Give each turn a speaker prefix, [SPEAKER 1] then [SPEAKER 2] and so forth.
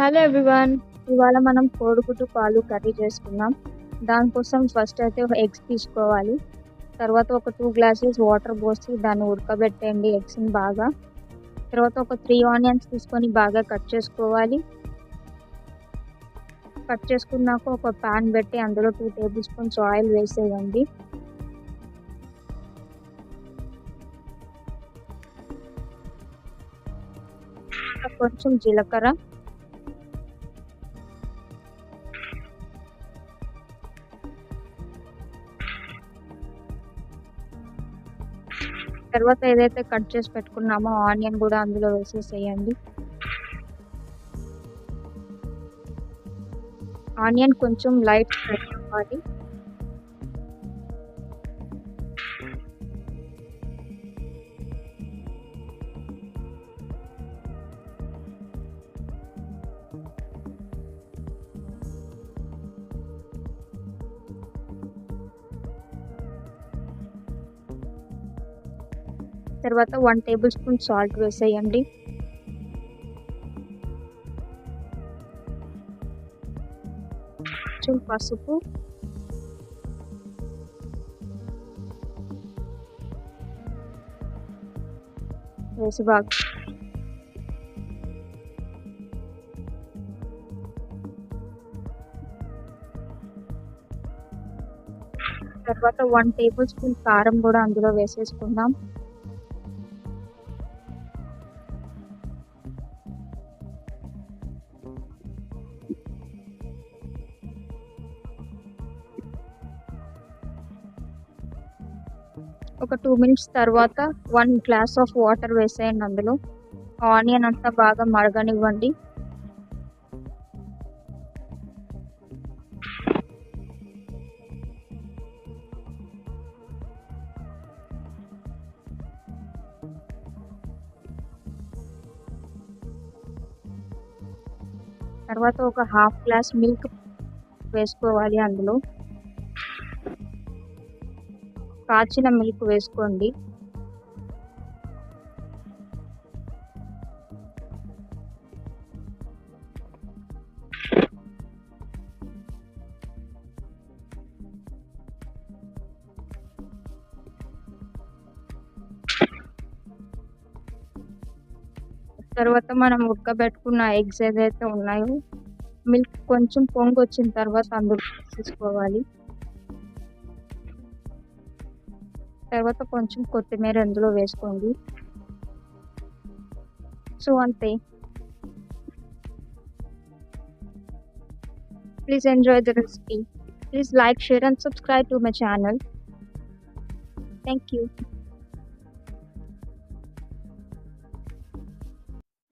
[SPEAKER 1] Hello everyone. ఇవాళ మనం కోడిగుడ్డు పాలు కర్రీ చేసుకుందాం. దానికోసం ఫస్ట్ అయితే ఎగ్స్ తీసుకోవాలి. తర్వాత ఒక 2 గ్లాసెస్ వాటర్ పోసి దాన్ని ఉడకబెట్టండి ఎగ్స్‌ని బాగా. తర్వాత ఒక 3 ఆనియన్స్ తీసుకొని బాగా కట్ చేసుకోవాలి. కట్ చేసుకున్నాక ఒక పాన్ పెట్టి అందులో 2 టేబుల్ స్పూన్స్ ఆయిల్ వేసేయండి. కొంచెం జీలకర్ర, తర్వాత ఏదైతే కట్ చేసి పెట్టుకున్నామో ఆనియన్ కూడా అందులో వేసేసేయండి. ఆనియన్ కొంచెం లైట్ ఫ్రై అవ్వాలి. తర్వాత 1 టేబుల్ స్పూన్ సాల్ట్ వేసేయండి. కొంచెం పసుపు, వేసి బాగా తర్వాత 1 టేబుల్ స్పూన్ కారం కూడా అందులో వేసేసుకుందాం. ఒక 2 మినిట్స్ తర్వాత 1 గ్లాస్ ఆఫ్ వాటర్ వేసేయండి అందులో. ఆనియన్ అంతా బాగా మరగనివ్వండి. తర్వాత ఒక హాఫ్ గ్లాస్ మిల్క్ వేసుకోవాలి అందులో. కాచిన మిల్క్ వేసుకోండి. తర్వాత మనం ఉడకబెట్టుకున్న ఎగ్స్ ఏదైతే ఉన్నాయో మిల్క్ కొంచెం పొంగొచ్చిన తర్వాత అందులో వేసేసుకోవాలి. తర్వాత కొంచెం కొత్తిమీర అందులో వేసుకోండి. సో అంతే. Please enjoy the recipe. Please like, share and subscribe to my channel. Thank you.